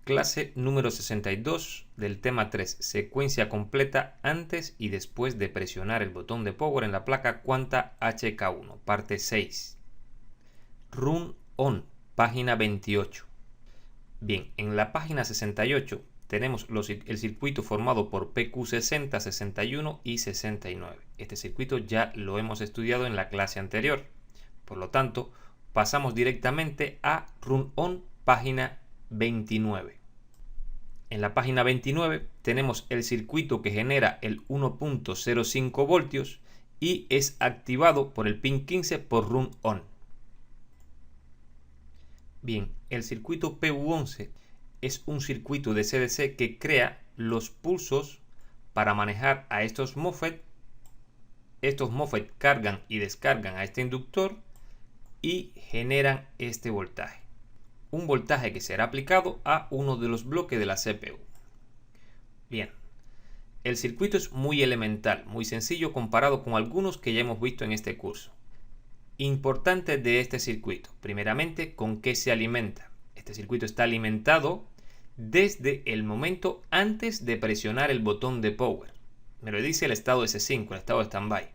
Clase número 62 del tema 3, secuencia completa antes y después de presionar el botón de power en la placa Quanta HK1, parte 6. Run On, página 28. Bien, en la página 68 tenemos el circuito formado por PQ60, 61 y 69. Este circuito ya lo hemos estudiado en la clase anterior. Por lo tanto, pasamos directamente a Run On, página 29. En la página 29 tenemos el circuito que genera el 1.05 voltios y es activado por el pin 15 por Run On. Bien, el circuito PU11 es un circuito de CDC que crea los pulsos para manejar a estos MOSFET. Estos MOSFET cargan y descargan a este inductor y generan este voltaje. Un voltaje que será aplicado a uno de los bloques de la CPU. Bien, el circuito es muy elemental, muy sencillo comparado con algunos que ya hemos visto en este curso. Importante de este circuito, primeramente, ¿con qué se alimenta? Este circuito está alimentado desde el momento antes de presionar el botón de power. Me lo dice el estado S5, el estado de standby.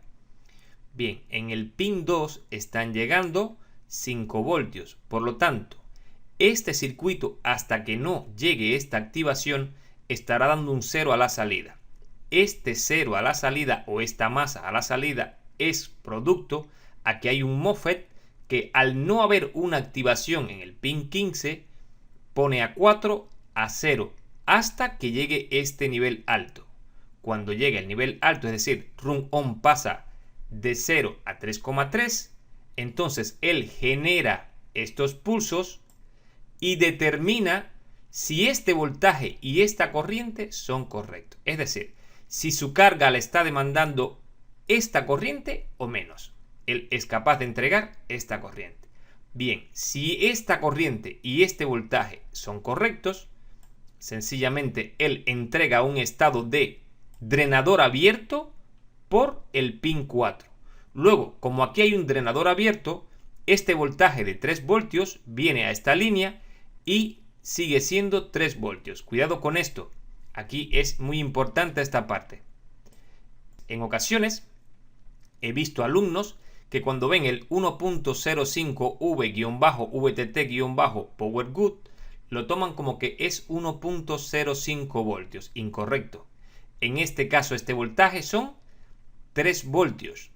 Bien, en el pin 2 están llegando 5 voltios, por lo tanto, este circuito, hasta que no llegue esta activación, estará dando un 0 a la salida. Este 0 a la salida o esta masa a la salida es producto a que hay un MOSFET que al no haber una activación en el pin 15 pone a 4 a 0 hasta que llegue este nivel alto. Cuando llegue el nivel alto, es decir, Run On pasa de 0 a 3,3, entonces él genera estos pulsos y determina si este voltaje y esta corriente son correctos. Es decir, si su carga le está demandando esta corriente o menos. Él es capaz de entregar esta corriente. Bien, si esta corriente y este voltaje son correctos, sencillamente él entrega un estado de drenador abierto por el pin 4. Luego, como aquí hay un drenador abierto, este voltaje de 3 voltios viene a esta línea y sigue siendo 3 voltios. Cuidado con esto. Aquí es muy importante esta parte. En ocasiones he visto alumnos que cuando ven el 1.05 V-VTT-PowerGood lo toman como que es 1.05 voltios. Incorrecto. En este caso este voltaje son 3 voltios.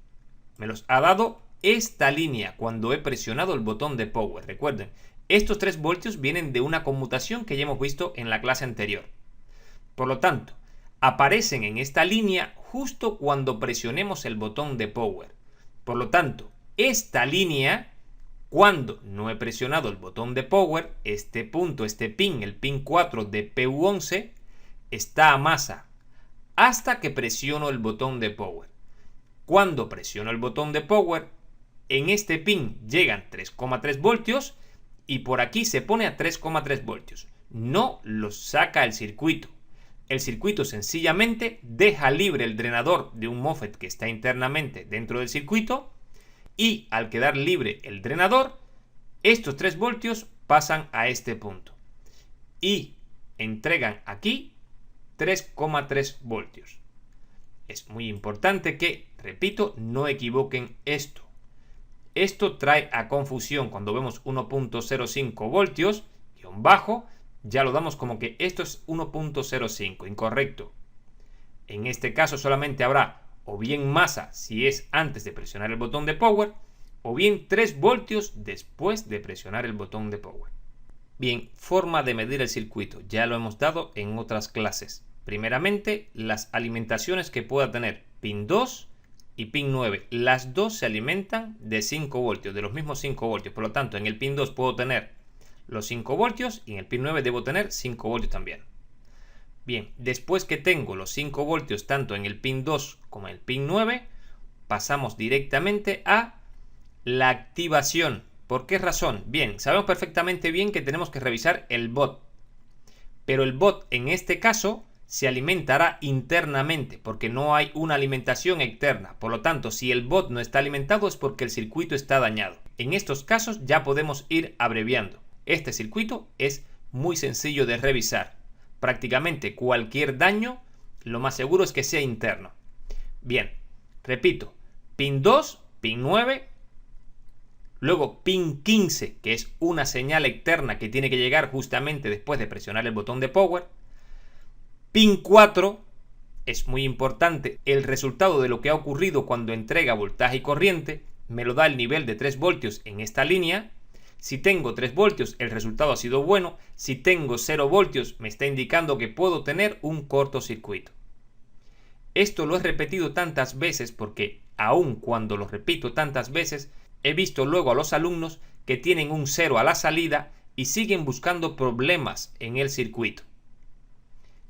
Me los ha dado esta línea cuando he presionado el botón de power. Recuerden, estos 3 voltios vienen de una conmutación que ya hemos visto en la clase anterior. Por lo tanto, aparecen en esta línea justo cuando presionemos el botón de power. Por lo tanto, esta línea, cuando no he presionado el botón de power, este punto, este pin, el pin 4 de PU11, está a masa hasta que presiono el botón de power. Cuando presiono el botón de power, en este pin llegan 3,3 voltios y por aquí se pone a 3,3 voltios. No los saca el circuito. El circuito sencillamente deja libre el drenador de un MOSFET que está internamente dentro del circuito y al quedar libre el drenador, estos 3 voltios pasan a este punto y entregan aquí 3,3 voltios. Es muy importante que, repito, no equivoquen esto. Esto trae a confusión cuando vemos 1.05 voltios, guión bajo, ya lo damos como que esto es 1.05, incorrecto. En este caso solamente habrá o bien masa si es antes de presionar el botón de power, o bien 3 voltios después de presionar el botón de power. Bien, forma de medir el circuito, ya lo hemos dado en otras clases. Primeramente, las alimentaciones que pueda tener pin 2 y pin 9, las dos se alimentan de 5 voltios, de los mismos 5 voltios. Por lo tanto, en el pin 2 puedo tener los 5 voltios y en el pin 9 debo tener 5 voltios también. Bien, después que tengo los 5 voltios tanto en el pin 2 como en el pin 9, pasamos directamente a la activación. ¿Por qué razón? Bien, sabemos perfectamente bien que tenemos que revisar el bot. Pero el bot en este caso se alimentará internamente porque no hay una alimentación externa. Por lo tanto, si el bot no está alimentado es porque el circuito está dañado. En estos casos ya podemos ir abreviando. Este circuito es muy sencillo de revisar. Prácticamente cualquier daño, lo más seguro es que sea interno. Bien, repito, pin 2, pin 9, luego pin 15, que es una señal externa que tiene que llegar justamente después de presionar el botón de power. Pin 4, es muy importante, el resultado de lo que ha ocurrido cuando entrega voltaje y corriente, me lo da el nivel de 3 voltios en esta línea. Si tengo 3 voltios, el resultado ha sido bueno. Si tengo 0 voltios, me está indicando que puedo tener un cortocircuito. Esto lo he repetido tantas veces porque, aun cuando lo repito tantas veces, he visto luego a los alumnos que tienen un 0 a la salida y siguen buscando problemas en el circuito.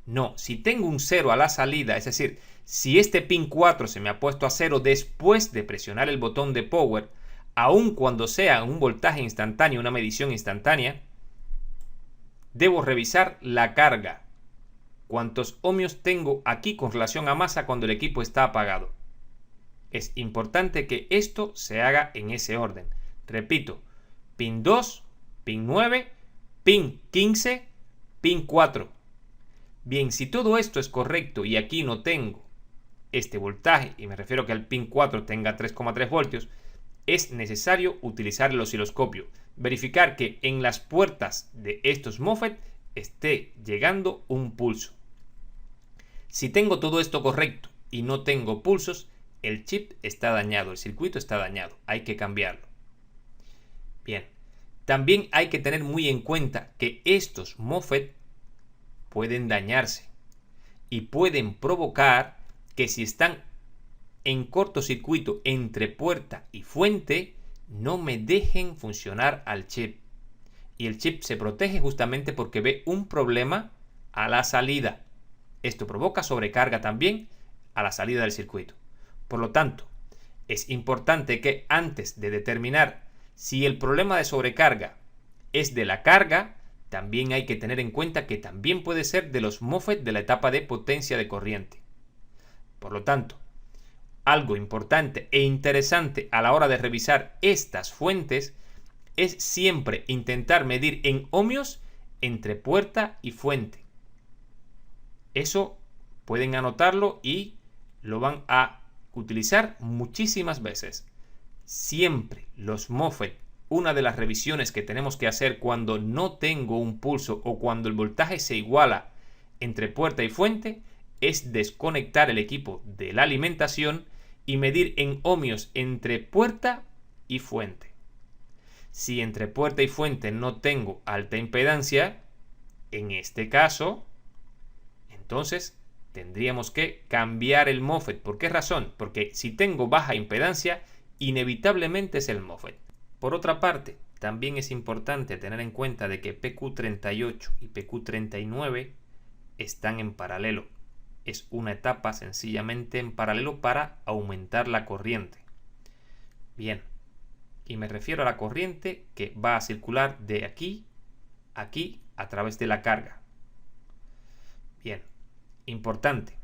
No, si tengo un 0 a la salida, es decir, si este pin 4 se me ha puesto a 0 después de presionar el botón de power, aun cuando sea un voltaje instantáneo, una medición instantánea, debo revisar la carga. ¿Cuántos ohmios tengo aquí con relación a masa cuando el equipo está apagado? Es importante que esto se haga en ese orden. Repito, pin 2, pin 9, pin 15, pin 4. Bien, si todo esto es correcto y aquí no tengo este voltaje, y me refiero que el pin 4 tenga 3,3 voltios, es necesario utilizar el osciloscopio. Verificar que en las puertas de estos MOSFET esté llegando un pulso. Si tengo todo esto correcto y no tengo pulsos, el chip está dañado, el circuito está dañado, hay que cambiarlo. Bien, también hay que tener muy en cuenta que estos MOSFET pueden dañarse y pueden provocar que si están en cortocircuito entre puerta y fuente, no me dejen funcionar al chip. Y el chip se protege justamente porque ve un problema a la salida. Esto provoca sobrecarga también a la salida del circuito. Por lo tanto, es importante que antes de determinar si el problema de sobrecarga es de la carga, también hay que tener en cuenta que también puede ser de los MOSFET de la etapa de potencia de corriente. Por lo tanto, algo importante e interesante a la hora de revisar estas fuentes es siempre intentar medir en ohmios entre puerta y fuente. Eso pueden anotarlo y lo van a utilizar muchísimas veces. Siempre los MOSFET, una de las revisiones que tenemos que hacer cuando no tengo un pulso o cuando el voltaje se iguala entre puerta y fuente, es desconectar el equipo de la alimentación y medir en ohmios entre puerta y fuente. Si entre puerta y fuente no tengo alta impedancia, en este caso, entonces tendríamos que cambiar el MOSFET. ¿Por qué razón? Porque si tengo baja impedancia, inevitablemente es el MOSFET. Por otra parte, también es importante tener en cuenta de que PQ38 y PQ39 están en paralelo. Es una etapa sencillamente en paralelo para aumentar la corriente. Bien, y me refiero a la corriente que va a circular de aquí a aquí a través de la carga. Bien, importante.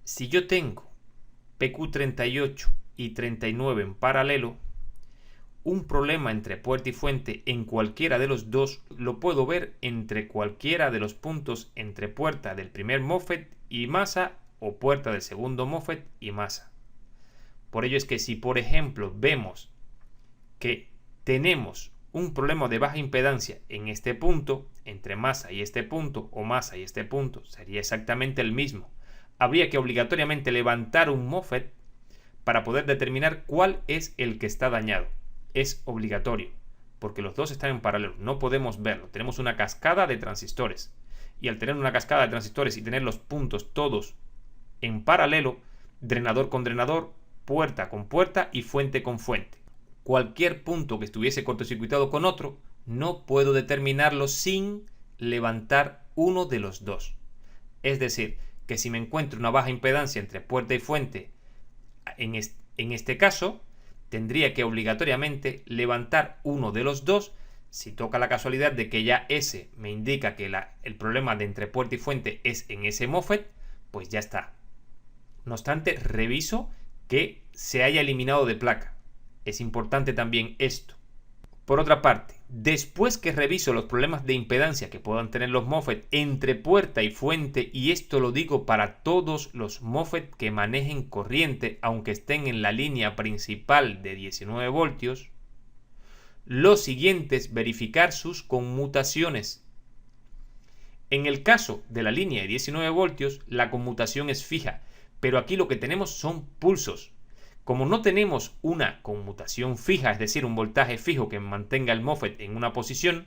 Si yo tengo PQ38 y 39 en paralelo, un problema entre puerta y fuente en cualquiera de los dos lo puedo ver entre cualquiera de los puntos entre puerta del primer MOSFET y masa o puerta del segundo MOSFET y masa. Por ello es que si por ejemplo vemos que tenemos un problema de baja impedancia en este punto, entre masa y este punto o masa y este punto, sería exactamente el mismo. Habría que obligatoriamente levantar un MOSFET para poder determinar cuál es el que está dañado. Es obligatorio, porque los dos están en paralelo, no podemos verlo. Tenemos una cascada de transistores, y al tener una cascada de transistores y tener los puntos todos en paralelo, drenador con drenador, puerta con puerta y fuente con fuente, cualquier punto que estuviese cortocircuitado con otro, no puedo determinarlo sin levantar uno de los dos. Es decir, que si me encuentro una baja impedancia entre puerta y fuente, en este caso, tendría que obligatoriamente levantar uno de los dos. Si toca la casualidad de que ya ese me indica que el problema de entre puerta y fuente es en ese MOSFET, pues ya está. No obstante, reviso que se haya eliminado de placa. Es importante también esto. Por otra parte, después que reviso los problemas de impedancia que puedan tener los MOSFET entre puerta y fuente, y esto lo digo para todos los MOSFET que manejen corriente aunque estén en la línea principal de 19 voltios, lo siguiente es verificar sus conmutaciones. En el caso de la línea de 19 voltios, la conmutación es fija, pero aquí lo que tenemos son pulsos. Como no tenemos una conmutación fija, es decir, un voltaje fijo que mantenga el MOSFET en una posición,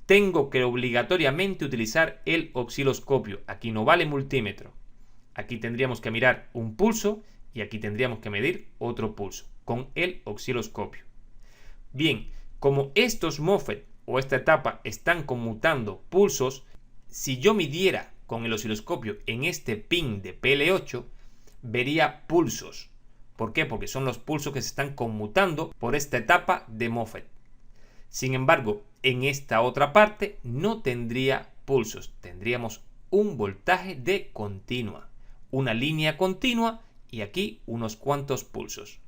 tengo que obligatoriamente utilizar el osciloscopio. Aquí no vale multímetro. Aquí tendríamos que mirar un pulso y aquí tendríamos que medir otro pulso con el osciloscopio. Bien, como estos MOSFET o esta etapa están conmutando pulsos, si yo midiera con el osciloscopio en este pin de PL8, vería pulsos. ¿Por qué? Porque son los pulsos que se están conmutando por esta etapa de MOSFET. Sin embargo, en esta otra parte no tendría pulsos. Tendríamos un voltaje de continua, una línea continua y aquí unos cuantos pulsos.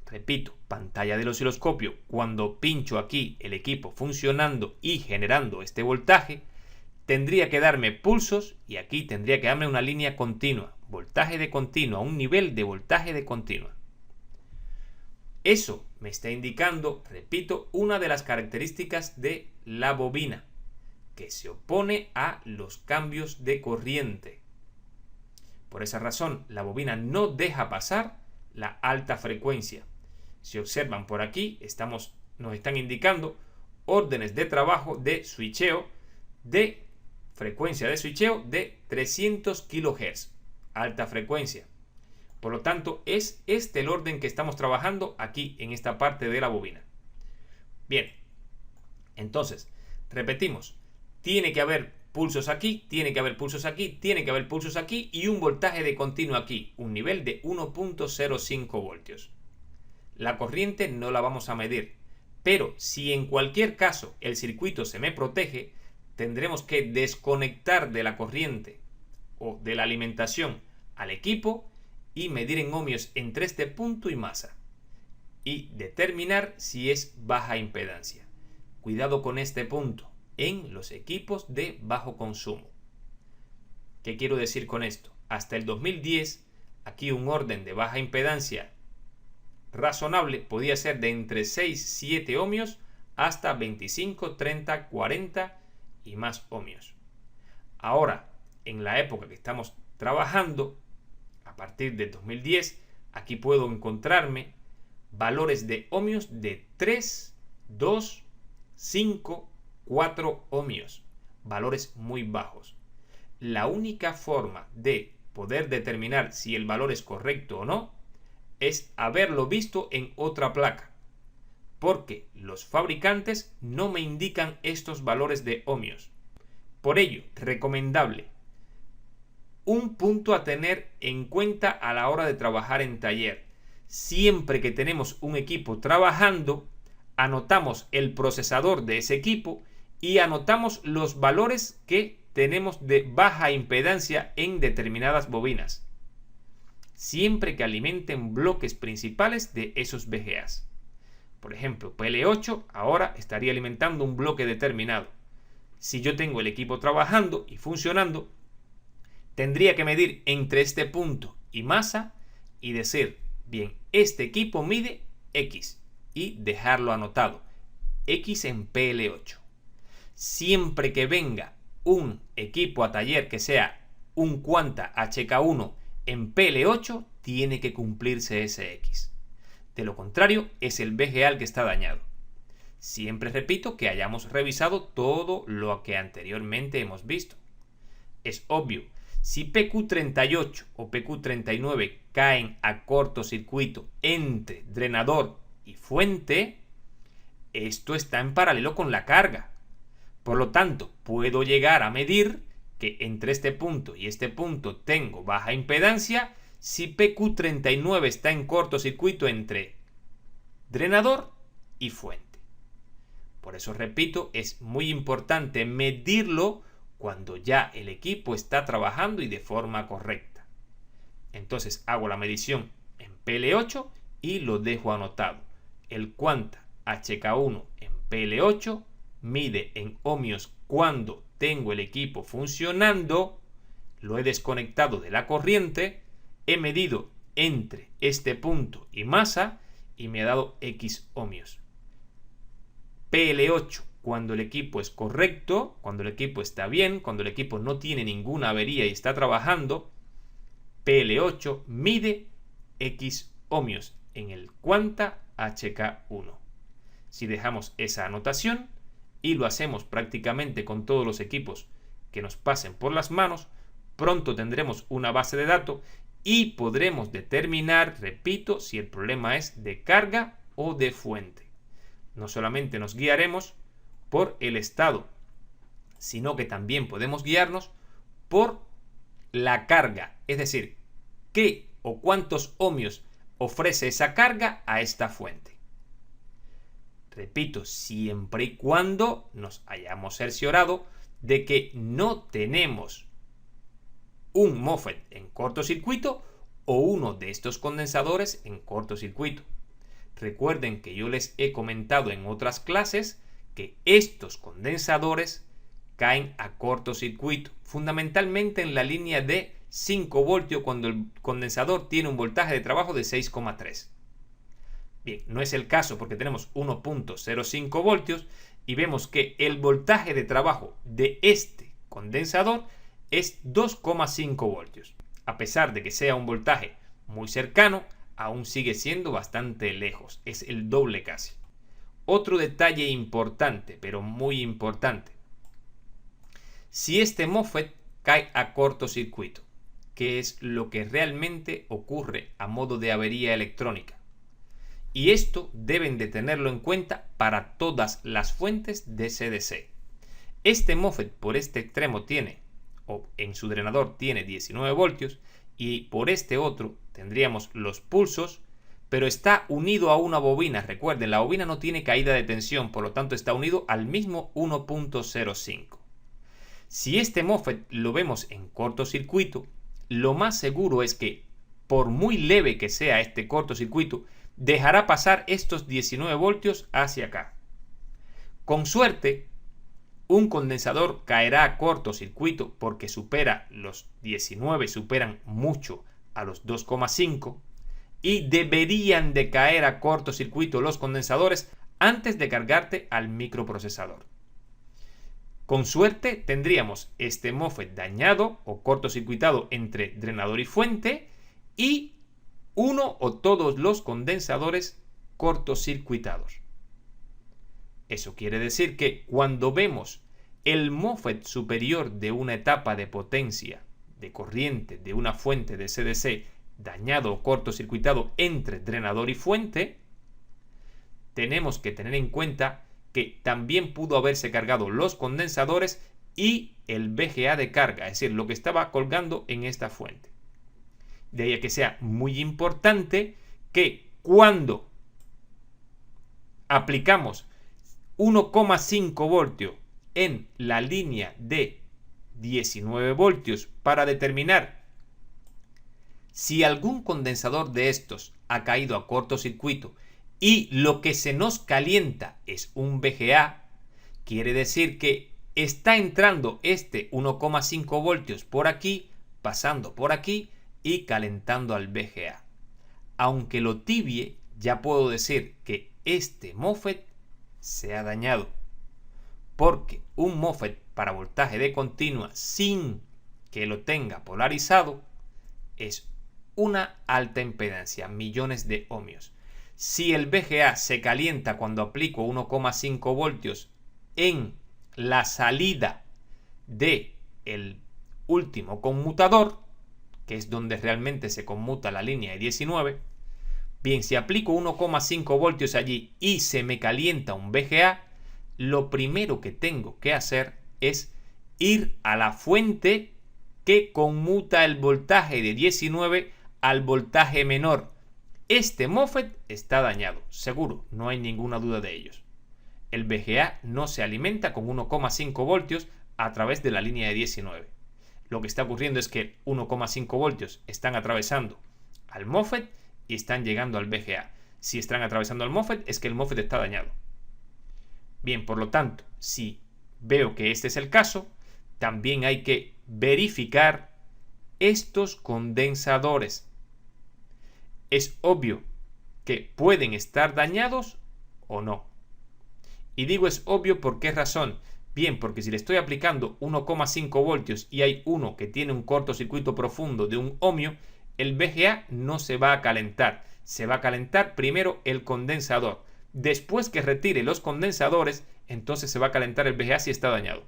Repito, pantalla del osciloscopio. Cuando pincho aquí el equipo funcionando y generando este voltaje, tendría que darme pulsos y aquí tendría que darme una línea continua, voltaje de continua, un nivel de voltaje de continua. Eso me está indicando, repito, una de las características de la bobina, que se opone a los cambios de corriente. Por esa razón, la bobina no deja pasar la alta frecuencia. Si observan por aquí, nos están indicando órdenes de trabajo de switcheo de frecuencia de switcheo de 300 kHz, alta frecuencia. Por lo tanto, es este el orden que estamos trabajando aquí en esta parte de la bobina. Bien, entonces, repetimos, tiene que haber pulsos aquí, tiene que haber pulsos aquí, tiene que haber pulsos aquí y un voltaje de continuo aquí, un nivel de 1.05 voltios. La corriente no la vamos a medir, pero si en cualquier caso el circuito se me protege, tendremos que desconectar de la corriente o de la alimentación al equipo y medir en ohmios entre este punto y masa y determinar si es baja impedancia. Cuidado con este punto en los equipos de bajo consumo. ¿Qué quiero decir con esto? Hasta el 2010, aquí un orden de baja impedancia razonable podía ser de entre 6-7 ohmios hasta 25, 30, 40 y más ohmios. Ahora, en la época que estamos trabajando, a partir del 2010, aquí puedo encontrarme valores de ohmios de 3, 2, 5, 4 ohmios, valores muy bajos. La única forma de poder determinar si el valor es correcto o no es haberlo visto en otra placa, porque los fabricantes no me indican estos valores de ohmios. Por ello, recomendable, un punto a tener en cuenta a la hora de trabajar en taller. Siempre que tenemos un equipo trabajando, anotamos el procesador de ese equipo y anotamos los valores que tenemos de baja impedancia en determinadas bobinas, siempre que alimenten bloques principales de esos VGAs. Por ejemplo, PL8 ahora estaría alimentando un bloque determinado. Si yo tengo el equipo trabajando y funcionando, tendría que medir entre este punto y masa y decir, bien, este equipo mide X y dejarlo anotado, X en PL8. Siempre que venga un equipo a taller que sea un Quanta HK1 en PL8, tiene que cumplirse ese X. De lo contrario, es el VGA el que está dañado. Siempre repito que hayamos revisado todo lo que anteriormente hemos visto. Es obvio, si PQ38 o PQ39 caen a cortocircuito entre drenador y fuente, esto está en paralelo con la carga. Por lo tanto, puedo llegar a medir que entre este punto y este punto tengo baja impedancia si PQ39 está en cortocircuito entre drenador y fuente. Por eso repito, es muy importante medirlo cuando ya el equipo está trabajando y de forma correcta. Entonces hago la medición en PL8 y lo dejo anotado. El Quanta HK1 en PL8, mide en ohmios cuando tengo el equipo funcionando, lo he desconectado de la corriente, he medido entre este punto y masa y me ha dado X ohmios. PL8 cuando el equipo es correcto, cuando el equipo está bien, cuando el equipo no tiene ninguna avería y está trabajando, PL8 mide X ohmios en el cuanta HK1. Si dejamos esa anotación y lo hacemos prácticamente con todos los equipos que nos pasen por las manos, pronto tendremos una base de datos y podremos determinar, repito, si el problema es de carga o de fuente. No solamente nos guiaremos por el estado, sino que también podemos guiarnos por la carga, es decir, qué o cuántos ohmios ofrece esa carga a esta fuente. Repito, siempre y cuando nos hayamos cerciorado de que no tenemos un MOSFET en cortocircuito o uno de estos condensadores en cortocircuito. Recuerden que yo les he comentado en otras clases que estos condensadores caen a cortocircuito, fundamentalmente en la línea de 5 voltios cuando el condensador tiene un voltaje de trabajo de 6,3. Bien, no es el caso porque tenemos 1.05 voltios y vemos que el voltaje de trabajo de este condensador es 2,5 voltios. A pesar de que sea un voltaje muy cercano, aún sigue siendo bastante lejos, es el doble casi. Otro detalle importante, pero muy importante. Si este MOSFET cae a cortocircuito, ¿qué es lo que realmente ocurre a modo de avería electrónica? Y esto deben de tenerlo en cuenta para todas las fuentes de CDC. Este MOSFET por este extremo tiene, o en su drenador tiene 19 voltios, y por este otro tendríamos los pulsos, pero está unido a una bobina. Recuerden, la bobina no tiene caída de tensión, por lo tanto está unido al mismo 1.05. Si este MOSFET lo vemos en cortocircuito, lo más seguro es que, por muy leve que sea este cortocircuito, dejará pasar estos 19 voltios hacia acá. Con suerte, un condensador caerá a cortocircuito porque supera los 19, superan mucho a los 2,5 y deberían de caer a cortocircuito los condensadores antes de cargarte al microprocesador. Con suerte tendríamos este MOSFET dañado o cortocircuitado entre drenador y fuente y uno o todos los condensadores cortocircuitados. Eso quiere decir que cuando vemos el MOSFET superior de una etapa de potencia, de corriente, de una fuente de CDC dañado o cortocircuitado entre drenador y fuente, tenemos que tener en cuenta que también pudo haberse cargado los condensadores y el VGA de carga, es decir, lo que estaba colgando en esta fuente. De ahí a que sea muy importante que cuando aplicamos 1,5 voltios en la línea de 19 voltios para determinar si algún condensador de estos ha caído a cortocircuito y lo que se nos calienta es un VGA, quiere decir que está entrando este 1,5 voltios por aquí, pasando por aquí y calentando al VGA. Aunque lo tibie, ya puedo decir que este MOSFET se ha dañado, porque un MOSFET para voltaje de continua sin que lo tenga polarizado es una alta impedancia, millones de ohmios. Si el VGA se calienta cuando aplico 1,5 voltios en la salida del último conmutador, que es donde realmente se conmuta la línea de 19, bien, si aplico 1,5 voltios allí y se me calienta un VGA, lo primero que tengo que hacer es ir a la fuente que conmuta el voltaje de 19 al voltaje menor. Este MOSFET está dañado, seguro, no hay ninguna duda de ello. El VGA no se alimenta con 1,5 voltios a través de la línea de 19. Lo que está ocurriendo es que 1,5 voltios están atravesando al MOSFET y están llegando al VGA. Si están atravesando el MOSFET, es que el MOSFET está dañado. Bien, por lo tanto, si veo que este es el caso, también hay que verificar estos condensadores. Es obvio que pueden estar dañados o no. Y digo es obvio ¿por qué razón? Bien, porque si le estoy aplicando 1,5 voltios y hay uno que tiene un cortocircuito profundo de 1 ohmio, el VGA no se va a calentar. Se va a calentar primero el condensador. Después que retire los condensadores, entonces se va a calentar el VGA si está dañado.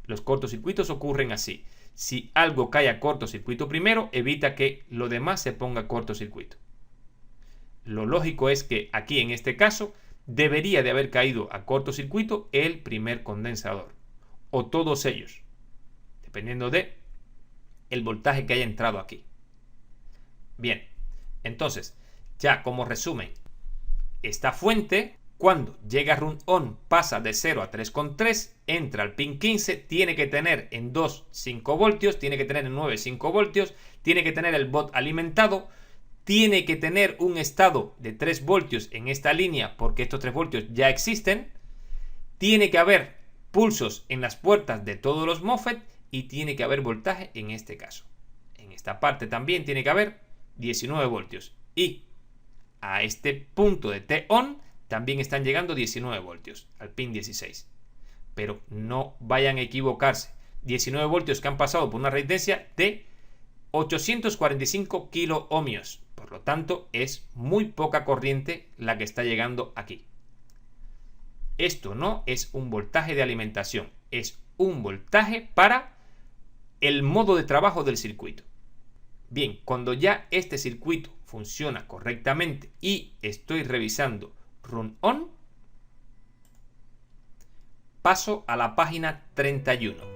Los cortocircuitos ocurren así. Si algo cae a cortocircuito primero, evita que lo demás se ponga a cortocircuito. Lo lógico es que aquí en este caso debería de haber caído a cortocircuito el primer condensador. O todos ellos. Dependiendo de el voltaje que haya entrado aquí. Bien, entonces, ya como resumen, esta fuente, cuando llega run on, pasa de 0 a 3,3, entra al pin 15, tiene que tener en 2 5 voltios, tiene que tener en 9 5 voltios, tiene que tener el bot alimentado, tiene que tener un estado de 3 voltios en esta línea porque estos 3 voltios ya existen, tiene que haber pulsos en las puertas de todos los MOSFET y tiene que haber voltaje en este caso. En esta parte también tiene que haber 19 voltios y a este punto de T-on también están llegando 19 voltios al pin 16. Pero no vayan a equivocarse. 19 voltios que han pasado por una resistencia de 845 kilo ohmios. Por lo tanto, es muy poca corriente la que está llegando aquí. Esto no es un voltaje de alimentación, es un voltaje para el modo de trabajo del circuito. Bien, cuando ya este circuito funciona correctamente y estoy revisando run on, paso a la página 31.